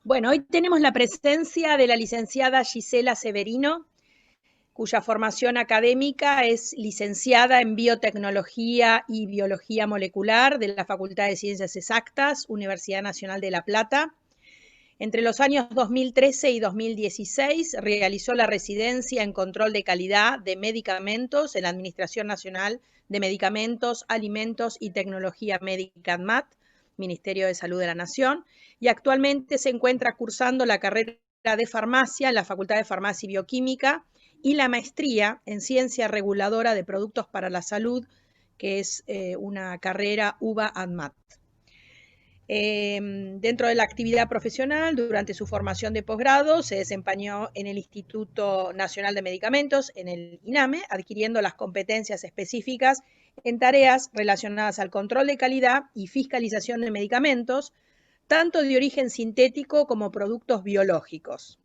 Bueno, hoy tenemos la presencia de la licenciada Gisela Severino, cuya formación académica es licenciada en Biotecnología y Biología Molecular de la Facultad de Ciencias Exactas, Universidad Nacional de La Plata. Entre los años 2013 y 2016 realizó la residencia en Control de Calidad de Medicamentos en la Administración Nacional de Medicamentos, Alimentos y Tecnología Médica ANMAT, Ministerio de Salud de la Nación, y actualmente se encuentra cursando la carrera de farmacia en la Facultad de Farmacia y Bioquímica y la maestría en Ciencia Reguladora de Productos para la Salud, que es una carrera UBA-ANMAT. Dentro de la actividad profesional, durante su formación de posgrado, se desempeñó en el Instituto Nacional de Medicamentos, en el INAME, adquiriendo las competencias específicas en tareas relacionadas al control de calidad y fiscalización de medicamentos, tanto de origen sintético como productos biológicos.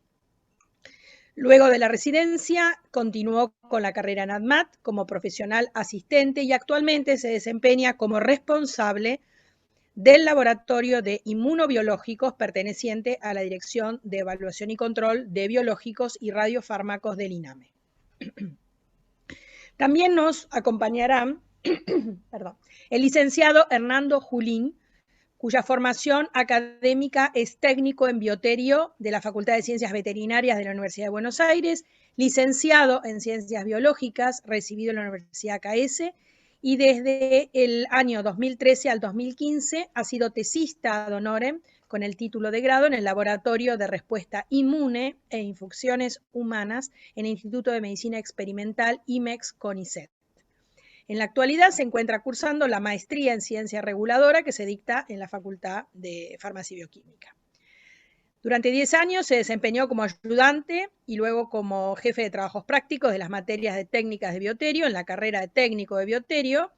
Luego de la residencia, continuó con la carrera en ANMAT como profesional asistente y actualmente se desempeña como responsable del Laboratorio de Inmunobiológicos perteneciente a la Dirección de Evaluación y Control de Biológicos y Radiofármacos del INAME. También nos acompañarán el licenciado Hernando Julín, cuya formación académica es técnico en bioterio de la Facultad de Ciencias Veterinarias de la Universidad de Buenos Aires, licenciado en Ciencias Biológicas, recibido en la Universidad KS, y desde el año 2013 al 2015 ha sido tesista ad honorem con el título de grado en el Laboratorio de Respuesta Inmune e Infecciones Humanas en el Instituto de Medicina Experimental IMEX-CONICET. En la actualidad se encuentra cursando la maestría en Ciencia Reguladora que se dicta en la Facultad de Farmacia y Bioquímica. Durante 10 años se desempeñó como ayudante y luego como jefe de trabajos prácticos de las materias de técnicas de bioterio en la carrera de técnico de bioterio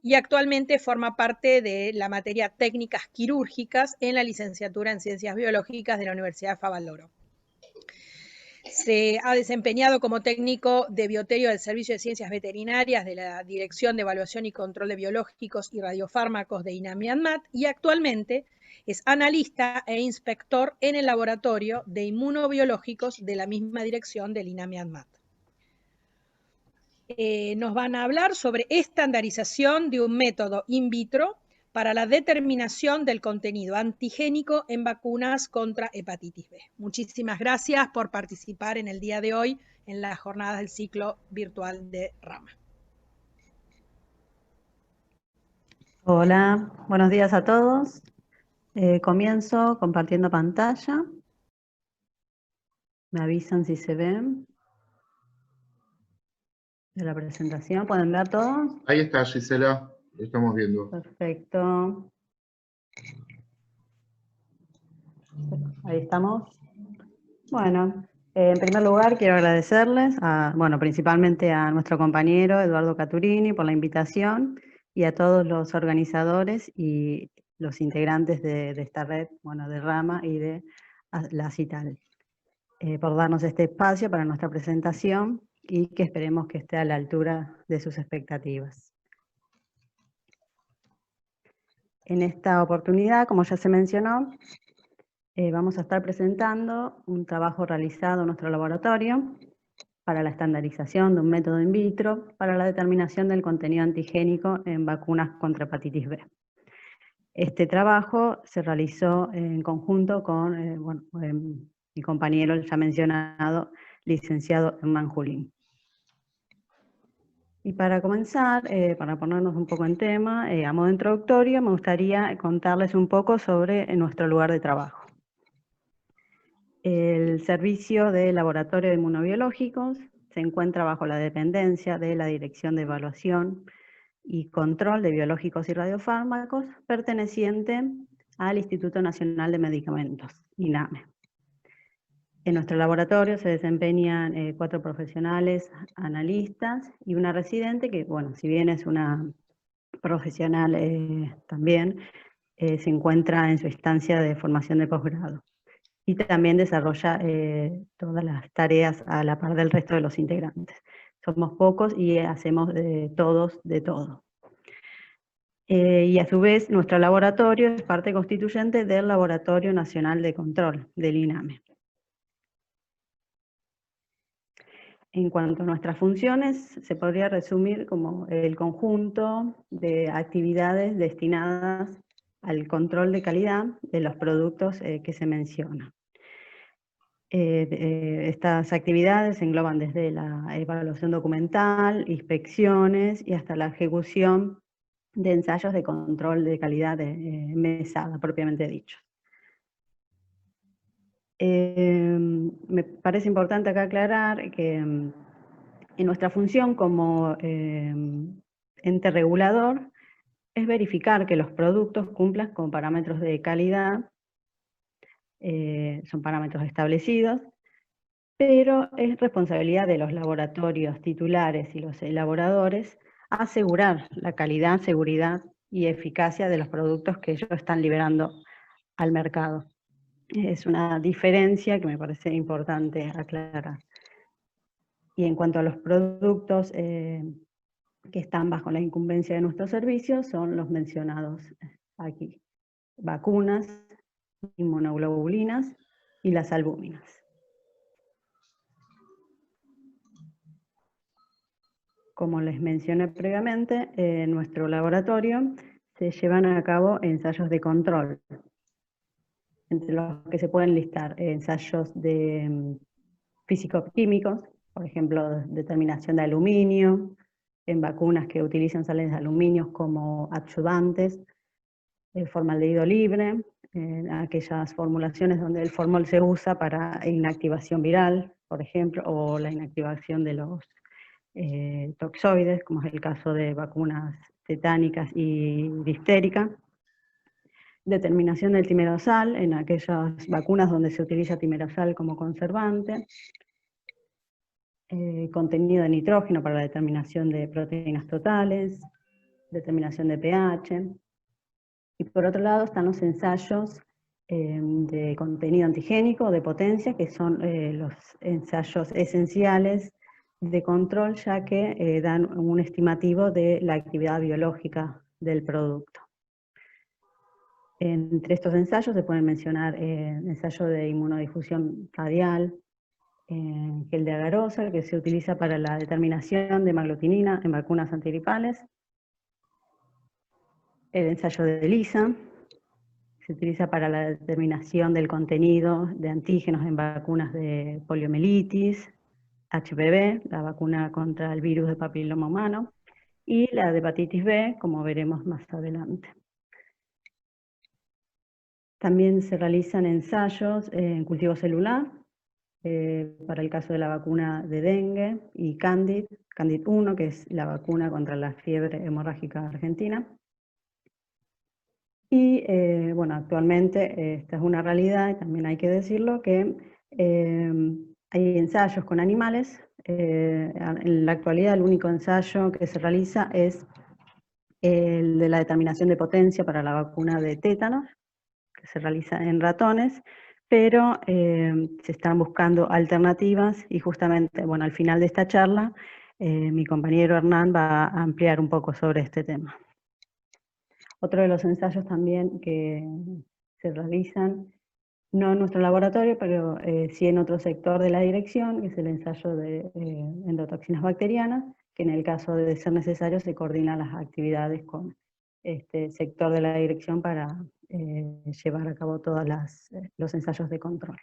y actualmente forma parte de la materia técnicas quirúrgicas en la licenciatura en Ciencias Biológicas de la Universidad Favaloro. Se ha desempeñado como técnico de bioterio del Servicio de Ciencias Veterinarias de la Dirección de Evaluación y Control de Biológicos y Radiofármacos de INAMI-ANMAT y actualmente es analista e inspector en el Laboratorio de Inmunobiológicos de la misma dirección del INAMI-ANMAT. Nos van a hablar sobre estandarización de un método in vitro para la determinación del contenido antigénico en vacunas contra hepatitis B. Muchísimas gracias por participar en el día de hoy en las jornadas del ciclo virtual de Rama. Hola, buenos días a todos. Comienzo compartiendo pantalla. Me avisan si se ven de la presentación. ¿Pueden ver todos? Ahí está, Gisela. Lo estamos viendo. Perfecto. Ahí estamos. Bueno, en primer lugar quiero agradecerles, principalmente a nuestro compañero Eduardo Caturini por la invitación y a todos los organizadores y los integrantes de esta red, de Rama y de la CITAL, por darnos este espacio para nuestra presentación y que esperemos que esté a la altura de sus expectativas. En esta oportunidad, como ya se mencionó, vamos a estar presentando un trabajo realizado en nuestro laboratorio para la estandarización de un método in vitro para la determinación del contenido antigénico en vacunas contra hepatitis B. Este trabajo se realizó en conjunto con mi compañero, el ya mencionado, licenciado Hernán Julín. Y para comenzar, para ponernos un poco en tema, a modo introductorio, me gustaría contarles un poco sobre nuestro lugar de trabajo. El Servicio de Laboratorio de Inmunobiológicos se encuentra bajo la dependencia de la Dirección de Evaluación y Control de Biológicos y Radiofármacos, perteneciente al Instituto Nacional de Medicamentos, INAME. En nuestro laboratorio se desempeñan 4 profesionales analistas y una residente que, si bien es una profesional también, se encuentra en su instancia de formación de posgrado. Y también desarrolla todas las tareas a la par del resto de los integrantes. Somos pocos y hacemos todos de todo. Y a su vez, nuestro laboratorio es parte constituyente del Laboratorio Nacional de Control, del INAME. En cuanto a nuestras funciones, se podría resumir como el conjunto de actividades destinadas al control de calidad de los productos que se mencionan. Estas actividades engloban desde la evaluación documental, inspecciones y hasta la ejecución de ensayos de control de calidad mesada, propiamente dicho. Me parece importante acá aclarar que en nuestra función como ente regulador es verificar que los productos cumplan con parámetros de calidad, son parámetros establecidos, pero es responsabilidad de los laboratorios titulares y los elaboradores asegurar la calidad, seguridad y eficacia de los productos que ellos están liberando al mercado. Es una diferencia que me parece importante aclarar. Y en cuanto a los productos que están bajo la incumbencia de nuestros servicios, son los mencionados aquí: vacunas, inmunoglobulinas y las albúminas. Como les mencioné previamente, en nuestro laboratorio se llevan a cabo ensayos de control, entre los que se pueden listar ensayos de físico-químicos, por ejemplo, determinación de aluminio, en vacunas que utilizan sales de aluminio como adyuvantes, el formaldehído libre, en aquellas formulaciones donde el formol se usa para inactivación viral, por ejemplo, o la inactivación de los toxoides, como es el caso de vacunas tetánicas y diftérica. Determinación del timerosal en aquellas vacunas donde se utiliza timerosal como conservante. Contenido de nitrógeno para la determinación de proteínas totales, determinación de pH. Y por otro lado están los ensayos de contenido antigénico, de potencia, que son los ensayos esenciales de control, ya que dan un estimativo de la actividad biológica del producto. Entre estos ensayos se pueden mencionar ensayo de inmunodifusión radial, gel de agarosa, que se utiliza para la determinación de hemaglutinina en vacunas antigripales, el ensayo de ELISA, se utiliza para la determinación del contenido de antígenos en vacunas de poliomielitis, HPV, la vacuna contra el virus de papiloma humano, y la de hepatitis B, como veremos más adelante. También se realizan ensayos en cultivo celular, para el caso de la vacuna de dengue y Candid 1, que es la vacuna contra la fiebre hemorrágica argentina. Y bueno, actualmente esta es una realidad, y también hay que decirlo, que hay ensayos con animales. En la actualidad el único ensayo que se realiza es el de la determinación de potencia para la vacuna de tétanos, que se realiza en ratones, pero se están buscando alternativas y justamente, bueno, al final de esta charla, mi compañero Hernán va a ampliar un poco sobre este tema. Otro de los ensayos también que se realizan, no en nuestro laboratorio, pero sí en otro sector de la dirección, que es el ensayo de endotoxinas bacterianas, que en el caso de ser necesario se coordinan las actividades con este sector de la dirección para llevar a cabo todos los ensayos de control.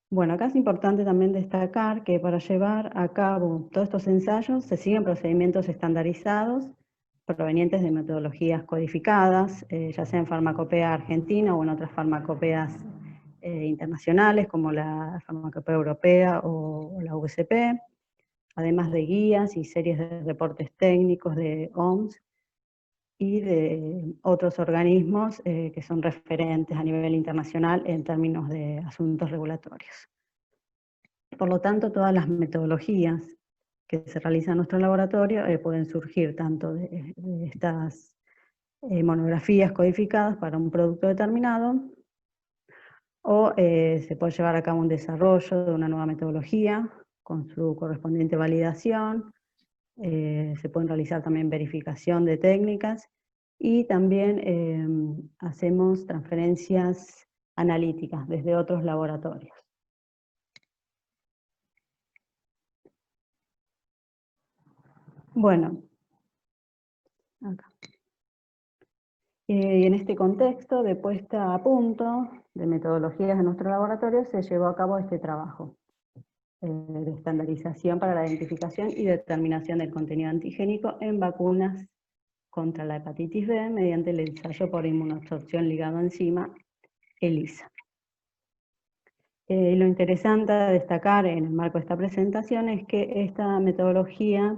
Bueno, acá es importante también destacar que para llevar a cabo todos estos ensayos se siguen procedimientos estandarizados provenientes de metodologías codificadas, ya sea en farmacopea argentina o en otras farmacopeas internacionales como la farmacopea europea o la USP, además de guías y series de reportes técnicos de OMS y de otros organismos que son referentes a nivel internacional en términos de asuntos regulatorios. Por lo tanto, todas las metodologías que se realizan en nuestro laboratorio pueden surgir tanto de estas monografías codificadas para un producto determinado, o se puede llevar a cabo un desarrollo de una nueva metodología con su correspondiente validación, Se pueden realizar también verificación de técnicas y también hacemos transferencias analíticas desde otros laboratorios. Bueno, acá. Y en este contexto de puesta a punto de metodologías de nuestro laboratorio se llevó a cabo este trabajo de estandarización para la identificación y determinación del contenido antigénico en vacunas contra la hepatitis B mediante el ensayo por inmunoabsorción ligado enzima, ELISA. Lo interesante a destacar en el marco de esta presentación es que esta metodología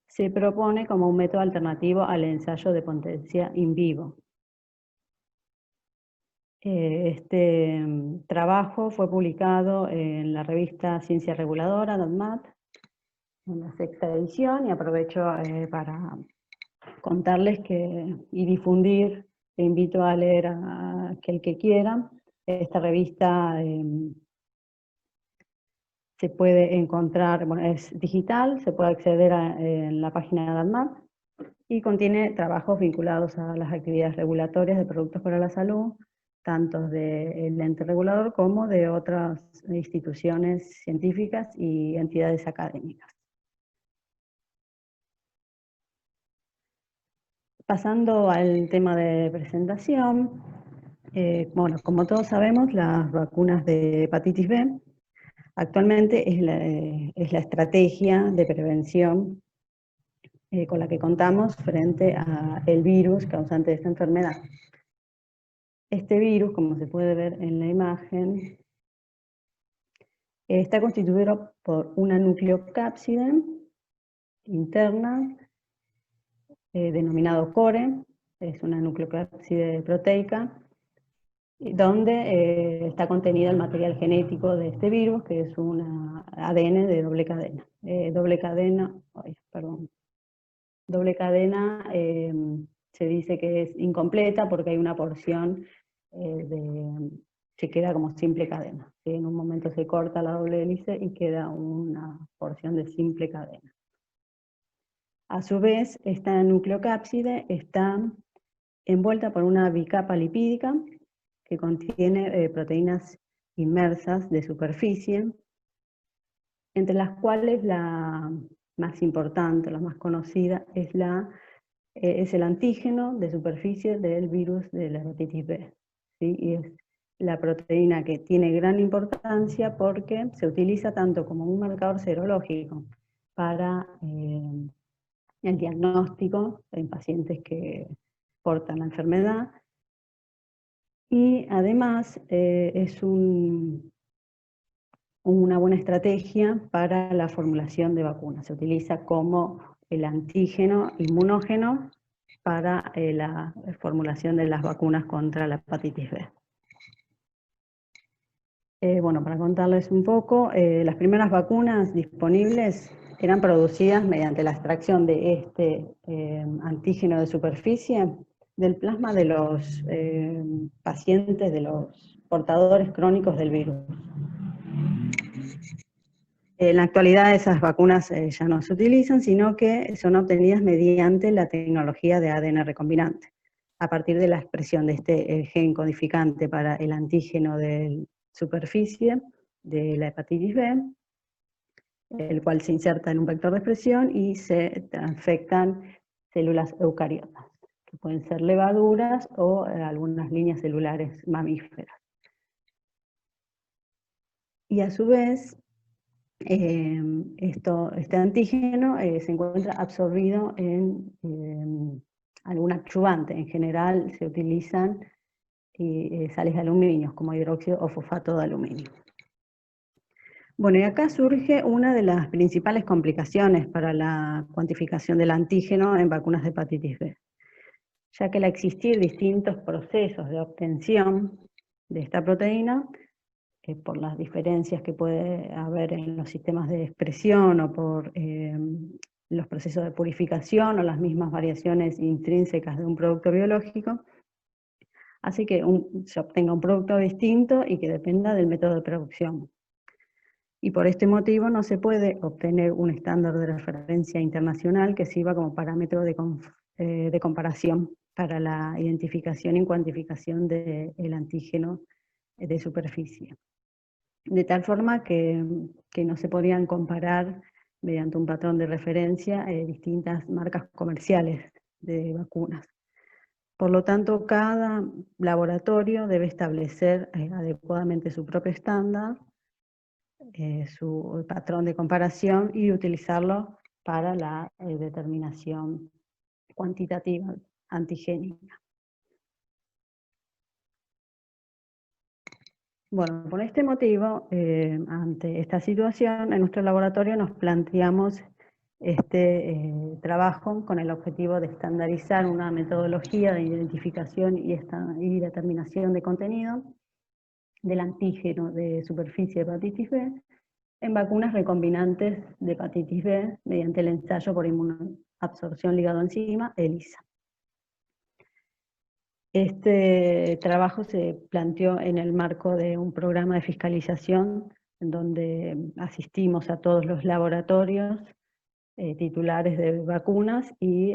se propone como un método alternativo al ensayo de potencia in vivo. Este trabajo fue publicado en la revista Ciencia Reguladora, .mat, en la 6ª edición, y aprovecho para contarles y difundir, te invito a leer a aquel que quiera. Esta revista se puede encontrar, bueno, es digital, se puede acceder en la página de ADMAT, y contiene trabajos vinculados a las actividades regulatorias de productos para la salud, tanto del ente regulador como de otras instituciones científicas y entidades académicas. Pasando al tema de presentación, bueno, como todos sabemos, las vacunas de hepatitis B actualmente es la estrategia de prevención con la que contamos frente al virus causante de esta enfermedad. Este virus, como se puede ver en la imagen, está constituido por una nucleocápside interna, denominado core, es una nucleocápside proteica, donde está contenido el material genético de este virus, que es un ADN de doble cadena. Doble cadena se dice que es incompleta porque hay una porción se queda como simple cadena. ¿Sí? En un momento se corta la doble hélice y queda una porción de simple cadena. A su vez, esta nucleocápside está envuelta por una bicapa lipídica que contiene proteínas inmersas de superficie, entre las cuales la más importante, la más conocida, es el antígeno de superficie del virus de la hepatitis B. ¿Sí? Y es la proteína que tiene gran importancia porque se utiliza tanto como un marcador serológico para el diagnóstico en pacientes que portan la enfermedad, y además es una buena estrategia para la formulación de vacunas. Se utiliza como el antígeno inmunógeno para la formulación de las vacunas contra la hepatitis B. Bueno, para contarles un poco, las primeras vacunas disponibles eran producidas mediante la extracción de este antígeno de superficie del plasma de los pacientes, de los portadores crónicos del virus. En la actualidad esas vacunas ya no se utilizan, sino que son obtenidas mediante la tecnología de ADN recombinante, a partir de la expresión de este gen codificante para el antígeno de superficie de la hepatitis B, el cual se inserta en un vector de expresión y se transfectan células eucariotas, que pueden ser levaduras o algunas líneas celulares mamíferas. Y a su vez, este antígeno se encuentra absorbido en algún adyuvante. En general se utilizan sales de aluminio, como hidróxido o fosfato de aluminio. Bueno, y acá surge una de las principales complicaciones para la cuantificación del antígeno en vacunas de hepatitis B, ya que al existir distintos procesos de obtención de esta proteína, por las diferencias que puede haber en los sistemas de expresión o por los procesos de purificación o las mismas variaciones intrínsecas de un producto biológico, hace que se obtenga un producto distinto y que dependa del método de producción. Y por este motivo no se puede obtener un estándar de referencia internacional que sirva como parámetro de comparación para la identificación y cuantificación del antígeno de superficie. De tal forma que no se podían comparar mediante un patrón de referencia distintas marcas comerciales de vacunas. Por lo tanto, cada laboratorio debe establecer adecuadamente su propio estándar, su patrón de comparación y utilizarlo para la determinación cuantitativa antigénica. Bueno, por este motivo, ante esta situación, en nuestro laboratorio nos planteamos este trabajo con el objetivo de estandarizar una metodología de identificación y determinación de contenido del antígeno de superficie de hepatitis B en vacunas recombinantes de hepatitis B mediante el ensayo por inmunoabsorción ligado-enzima, ELISA. Este trabajo se planteó en el marco de un programa de fiscalización en donde asistimos a todos los laboratorios titulares de vacunas y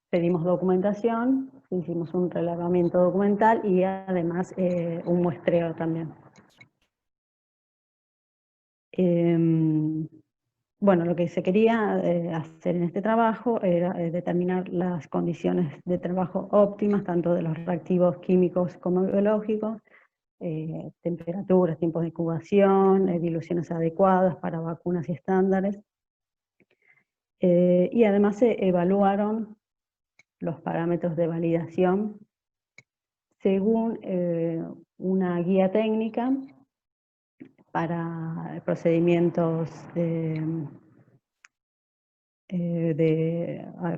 pedimos documentación, hicimos un relevamiento documental y además un muestreo también. Bueno, lo que se quería hacer en este trabajo era determinar las condiciones de trabajo óptimas, tanto de los reactivos químicos como biológicos, temperaturas, tiempos de incubación, diluciones adecuadas para vacunas y estándares. Y además se evaluaron los parámetros de validación según una guía técnica para procedimientos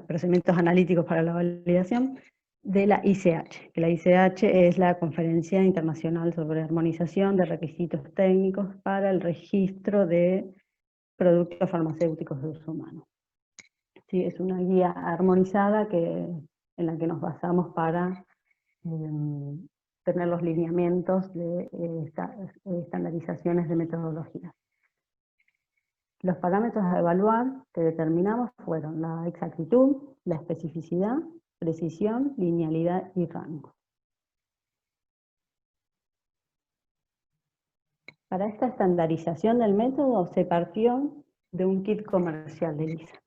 procedimientos analíticos para la validación de la ICH, que la ICH es la Conferencia Internacional sobre Armonización de Requisitos Técnicos para el Registro de Productos Farmacéuticos de Uso Humano. Sí, es una guía armonizada en la que nos basamos para tener los lineamientos de estandarizaciones de metodologías. Los parámetros a evaluar que determinamos fueron la exactitud, la especificidad, precisión, linealidad y rango. Para esta estandarización del método se partió de un kit comercial de ELISA.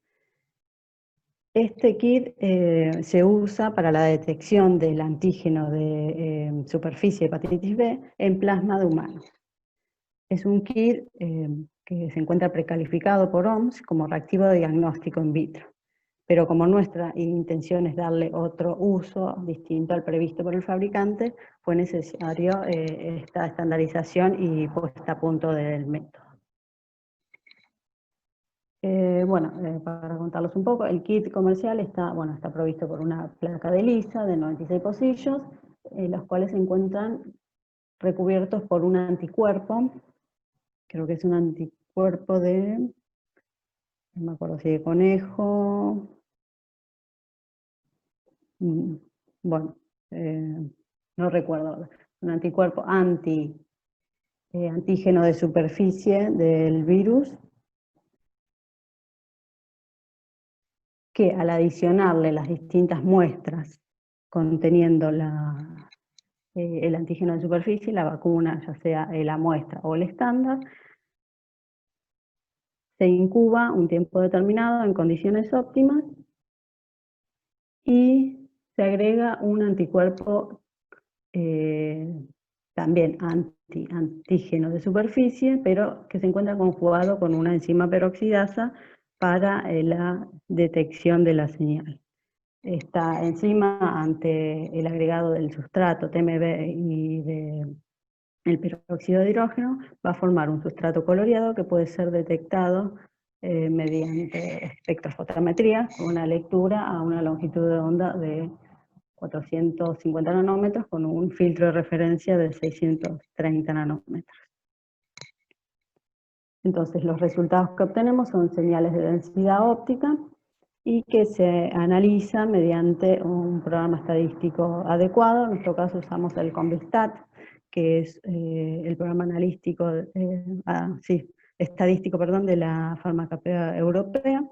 Este kit se usa para la detección del antígeno de superficie de hepatitis B en plasma de humanos. Es un kit que se encuentra precalificado por OMS como reactivo de diagnóstico in vitro. Pero como nuestra intención es darle otro uso distinto al previsto por el fabricante, fue necesario esta estandarización y puesta a punto del método. Para contarles un poco, el kit comercial está provisto por una placa de ELISA de 96 pocillos, los cuales se encuentran recubiertos por un anticuerpo. Creo que es un anticuerpo de, no me acuerdo si de conejo, no recuerdo, un anticuerpo antígeno de superficie del virus, que al adicionarle las distintas muestras conteniendo el antígeno de superficie, la vacuna, ya sea la muestra o el estándar, se incuba un tiempo determinado en condiciones óptimas y se agrega un anticuerpo también antígeno de superficie, pero que se encuentra conjugado con una enzima peroxidasa para la detección de la señal. Esta enzima, ante el agregado del sustrato TMB y del peróxido de hidrógeno, va a formar un sustrato coloreado que puede ser detectado mediante espectrofotometría, con una lectura a una longitud de onda de 450 nanómetros con un filtro de referencia de 630 nanómetros. Entonces, los resultados que obtenemos son señales de densidad óptica y que se analiza mediante un programa estadístico adecuado. En nuestro caso usamos el Convstat, que es el programa analítico, estadístico, perdón, de la Farmacopea Europea,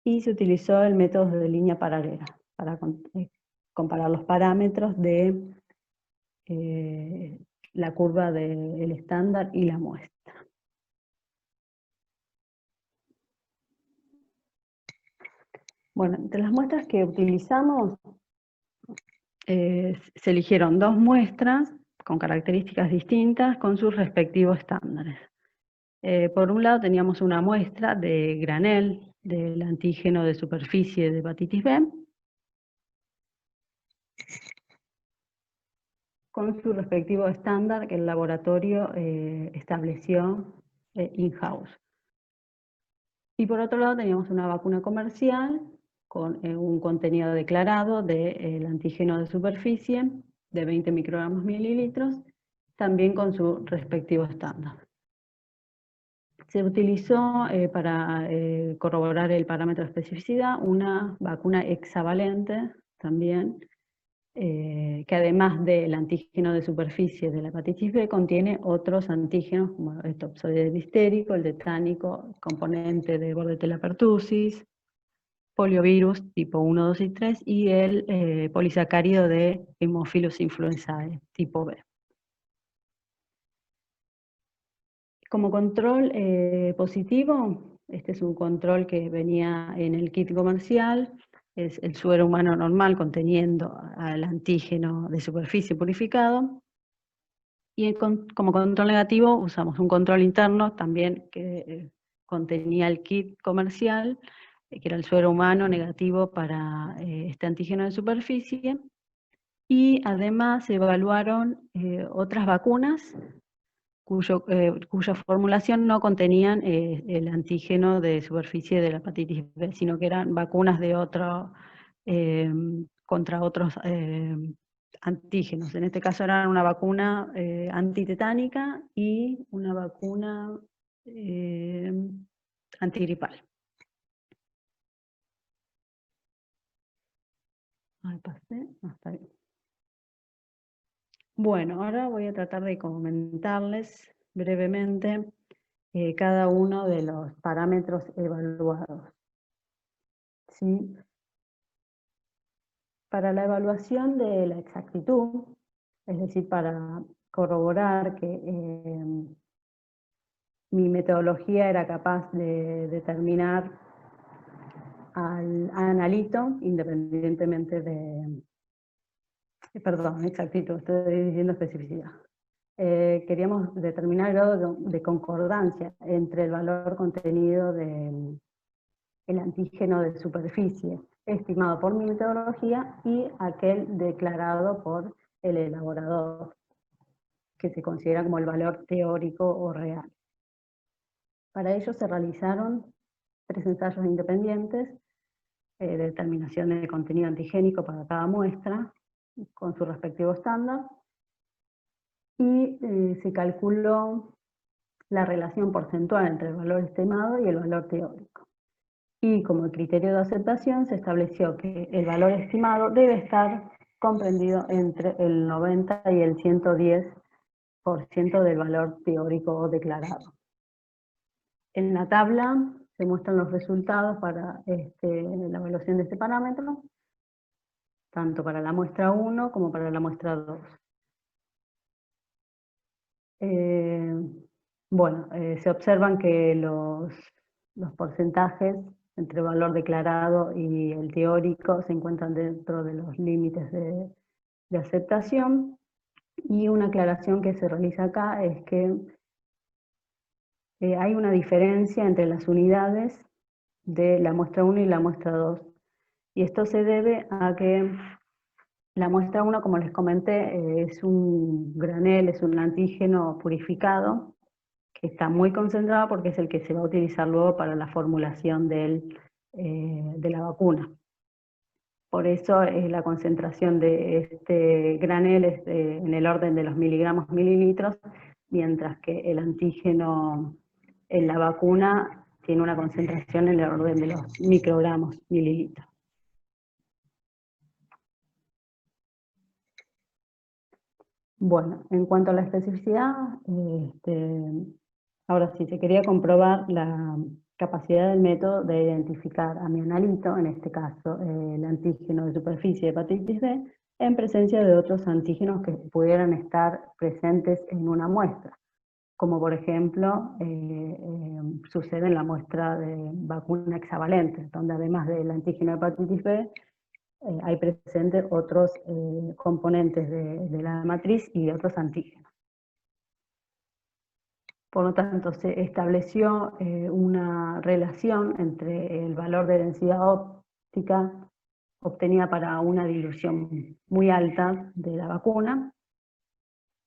y se utilizó el método de línea paralela para comparar los parámetros de la curva del estándar y la muestra. Bueno, entre las muestras que utilizamos, se eligieron 2 muestras con características distintas con sus respectivos estándares. Por un lado teníamos una muestra de granel del antígeno de superficie de hepatitis B, con su respectivo estándar que el laboratorio estableció in-house. Y por otro lado teníamos una vacuna comercial con un contenido declarado del antígeno de superficie de 20 microgramos mililitros, también con su respectivo estándar. Se utilizó para corroborar el parámetro de especificidad una vacuna hexavalente también, que además del antígeno de superficie de la hepatitis B contiene otros antígenos como el topsoide distérico, el tetánico, componente de Bordetella pertussis, poliovirus tipo 1, 2 y 3 y el polisacárido de Haemophilus influenzae tipo B. Como control positivo, este es un control que venía en el kit comercial, es el suero humano normal conteniendo al antígeno de superficie purificado. Y como control negativo usamos un control interno también que contenía el kit comercial, que era el suero humano negativo para este antígeno de superficie. Y además se evaluaron otras vacunas cuya formulación no contenían el antígeno de superficie de la hepatitis B, sino que eran vacunas de contra otros antígenos. En este caso eran una vacuna antitetánica y una vacuna antigripal. Ahí pasé, está bien. Bueno, ahora voy a tratar de comentarles brevemente cada uno de los parámetros evaluados. ¿Sí? Para la evaluación de la exactitud, es decir, para corroborar que mi metodología era capaz de determinar al analito, independientemente de... Perdón, exactitud, estoy diciendo especificidad. Queríamos determinar el grado de concordancia entre el valor contenido del antígeno de superficie estimado por mi metodología y aquel declarado por el elaborador, que se considera como el valor teórico o real. Para ello se realizaron 3 ensayos independientes de determinación de contenido antigénico para cada muestra, con su respectivo estándar, y se calculó la relación porcentual entre el valor estimado y el valor teórico. Y como criterio de aceptación se estableció que el valor estimado debe estar comprendido entre el 90 y el 110% del valor teórico o declarado. En la tabla se muestran los resultados para la evaluación de este parámetro, tanto para la muestra 1 como para la muestra 2. Se observan que los porcentajes entre el valor declarado y el teórico se encuentran dentro de los límites de aceptación, y una aclaración que se realiza acá es que hay una diferencia entre las unidades de la muestra 1 y la muestra 2, y esto se debe a que la muestra 1, como les comenté, es un granel, es un antígeno purificado, que está muy concentrado porque es el que se va a utilizar luego para la formulación de la vacuna. Por eso la concentración de este granel es en el orden de los miligramos mililitros, mientras que el antígeno en la vacuna tiene una concentración en el orden de los microgramos mililitros. Bueno, en cuanto a la especificidad, ahora sí, se quería comprobar la capacidad del método de identificar a mi analito, en este caso el antígeno de superficie de hepatitis B, en presencia de otros antígenos que pudieran estar presentes en una muestra, como por ejemplo sucede en la muestra de vacuna hexavalente, donde además del antígeno de hepatitis B, hay presentes otros componentes de la matriz y otros antígenos. Por lo tanto, se estableció una relación entre el valor de densidad óptica obtenida para una dilución muy alta de la vacuna,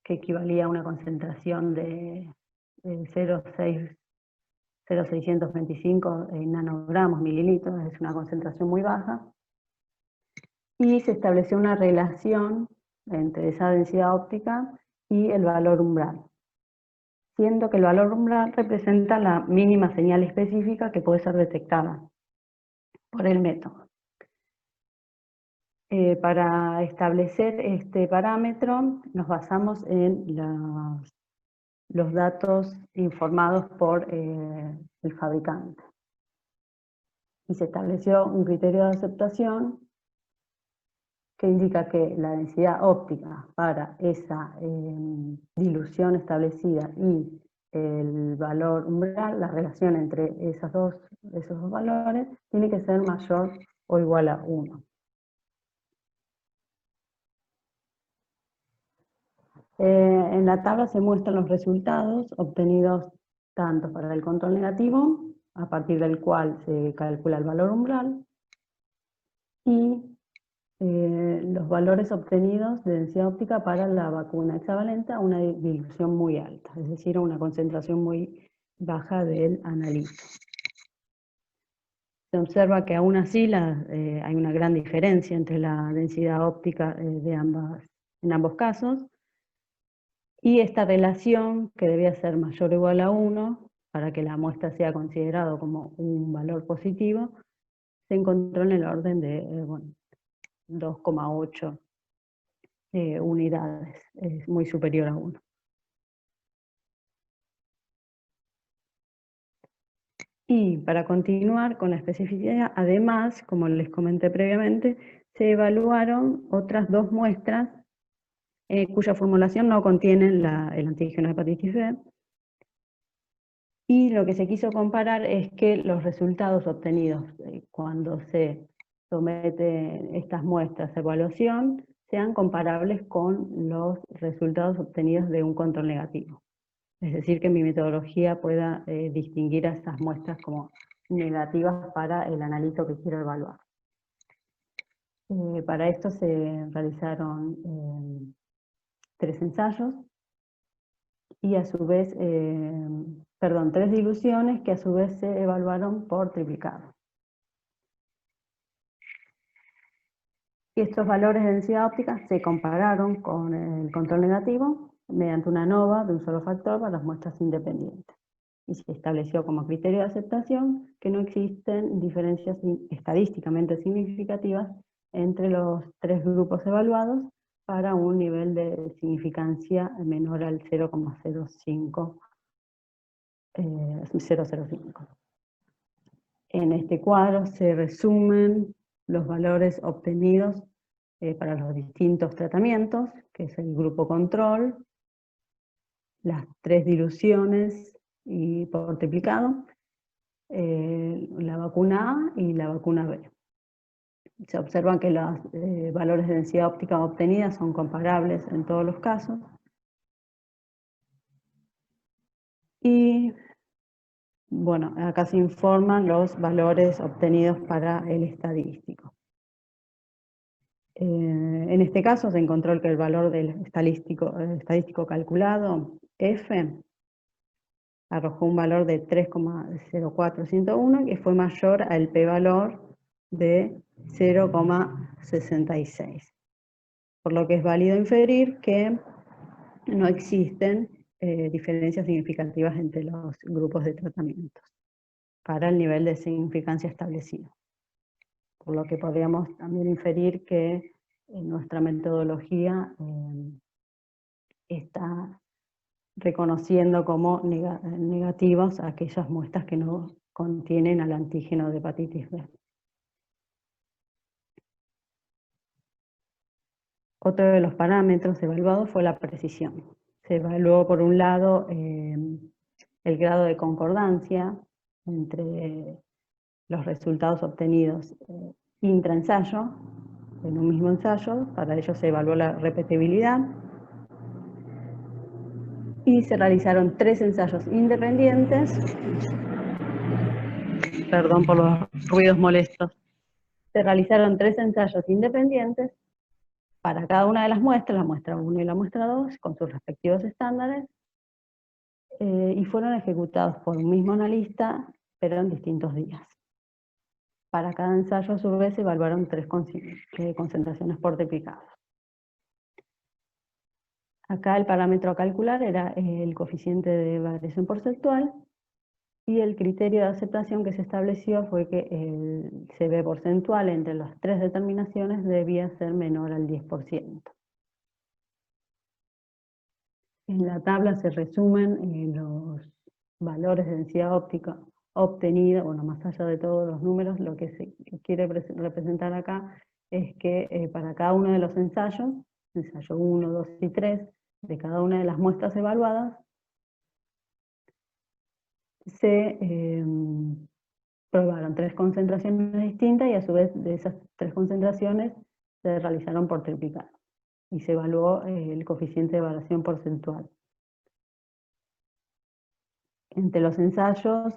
que equivalía a una concentración de 0,625 nanogramos, mililitros, es una concentración muy baja, y se estableció una relación entre esa densidad óptica y el valor umbral, siendo que el valor umbral representa la mínima señal específica que puede ser detectada por el método. Para establecer este parámetro nos basamos en los datos informados por el fabricante. Y se estableció un criterio de aceptación que indica que la densidad óptica para esa dilución establecida y el valor umbral, la relación entre esos dos valores, tiene que ser mayor o igual a 1. En la tabla se muestran los resultados obtenidos tanto para el control negativo, a partir del cual se calcula el valor umbral, y los valores obtenidos de densidad óptica para la vacuna hexavalente a una dilución muy alta, es decir, a una concentración muy baja del analito. Se observa que aún así hay una gran diferencia entre la densidad óptica en ambos casos, y esta relación, que debía ser mayor o igual a 1, para que la muestra sea considerado como un valor positivo, se encontró en el orden de 2,8 unidades, es muy superior a 1. Y para continuar con la especificidad, además, como les comenté previamente, se evaluaron otras 2 muestras cuya formulación no contiene el antígeno de hepatitis B, y lo que se quiso comparar es que los resultados obtenidos cuando se someten estas muestras a evaluación sean comparables con los resultados obtenidos de un control negativo. Es decir, que mi metodología pueda distinguir a esas muestras como negativas para el analito que quiero evaluar. Para esto se realizaron 3 ensayos, y a su vez, 3 diluciones que a su vez se evaluaron por triplicado. Y estos valores de densidad óptica se compararon con el control negativo mediante una ANOVA de un solo factor para las muestras independientes. Y se estableció como criterio de aceptación que no existen diferencias estadísticamente significativas entre los 3 grupos evaluados para un nivel de significancia menor al 0,05. En este cuadro se resumen los valores obtenidos para los distintos tratamientos, que es el grupo control, las 3 diluciones y por triplicado, la vacuna A y la vacuna B. Se observan que los valores de densidad óptica obtenidas son comparables en todos los casos. Y bueno, acá se informan los valores obtenidos para el estadístico. En este caso se encontró que el valor del estadístico calculado, F, arrojó un valor de 3,0401, que fue mayor al p-valor de 0,66. Por lo que es válido inferir que no existen diferencias significativas entre los grupos de tratamientos para el nivel de significancia establecido. Por lo que podríamos también inferir que nuestra metodología está reconociendo como negativos aquellas muestras que no contienen al antígeno de hepatitis B. Otro de los parámetros evaluados fue la precisión. Se evaluó, por un lado, el grado de concordancia entre los resultados obtenidos intraensayo, en un mismo ensayo. Para ello se evaluó la repetibilidad. Y se realizaron 3 ensayos independientes. Perdón por los ruidos molestos. Se realizaron 3 ensayos independientes para cada una de las muestras, la muestra 1 y la muestra 2, con sus respectivos estándares, y fueron ejecutados por un mismo analista, pero en distintos días. Para cada ensayo, a su vez, se evaluaron 3 concentraciones por triplicado. Acá el parámetro a calcular era el coeficiente de variación porcentual, y el criterio de aceptación que se estableció fue que el CB porcentual entre las 3 determinaciones debía ser menor al 10%. En la tabla se resumen los valores de densidad óptica obtenida, bueno, más allá de todos los números, lo que se quiere representar acá es que para cada uno de los ensayos, ensayo 1, 2 y 3, de cada una de las muestras evaluadas, se probaron 3 concentraciones distintas, y a su vez de esas 3 concentraciones se realizaron por triplicado, y se evaluó el coeficiente de variación porcentual. Entre los ensayos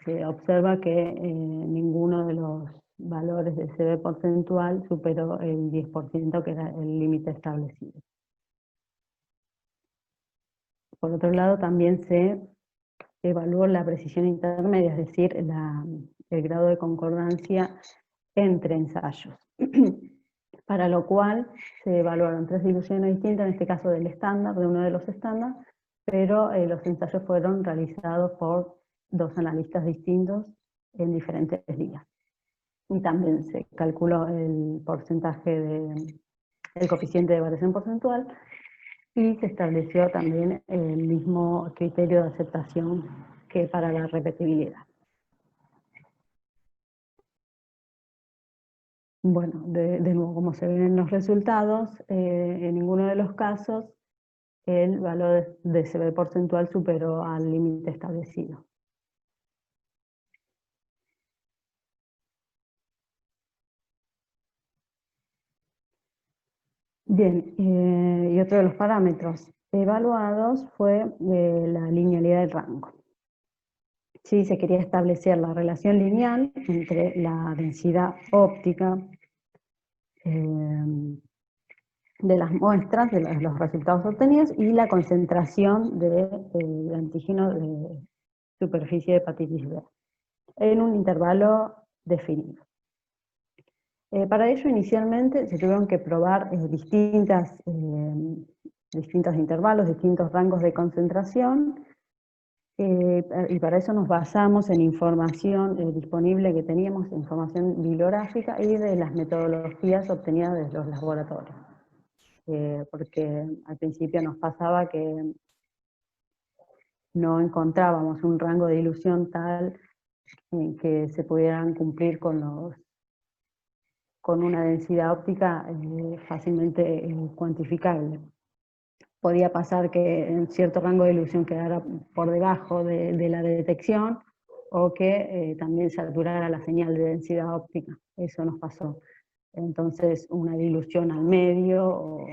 se observa que ninguno de los valores de CB porcentual superó el 10%, que era el límite establecido. Por otro lado, también se evaluó la precisión intermedia, es decir, el grado de concordancia entre ensayos. Para lo cual se evaluaron 3 diluciones distintas, en este caso del estándar, de uno de los estándares, pero los ensayos fueron realizados por 2 analistas distintos en diferentes días. Y también se calculó el coeficiente de variación porcentual, y se estableció también el mismo criterio de aceptación que para la repetibilidad. Bueno, de nuevo, como se ven en los resultados, en ninguno de los casos el valor de CB porcentual superó al límite establecido. Bien, y otro de los parámetros evaluados fue la linealidad del rango. Sí, se quería establecer la relación lineal entre la densidad óptica de las muestras, de los resultados obtenidos, y la concentración del antígeno de superficie de hepatitis B, en un intervalo definido. Para ello, inicialmente, se tuvieron que probar distintos intervalos, distintos rangos de concentración, y para eso nos basamos en información disponible que teníamos, información bibliográfica y de las metodologías obtenidas desde los laboratorios. Porque al principio nos pasaba que no encontrábamos un rango de dilución tal que se pudieran cumplir con una densidad óptica fácilmente cuantificable. Podía pasar que en cierto rango de dilución quedara por debajo de la detección, o que también saturara la señal de densidad óptica. Eso nos pasó. Entonces, una dilución al medio o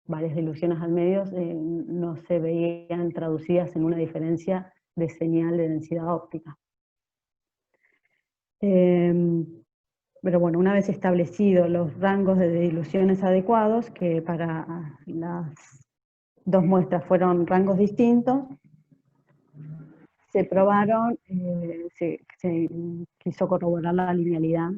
varias diluciones al medio no se veían traducidas en una diferencia de señal de densidad óptica. Pero bueno, una vez establecidos los rangos de diluciones adecuados, que para las 2 muestras fueron rangos distintos, se probaron, se quiso corroborar la linealidad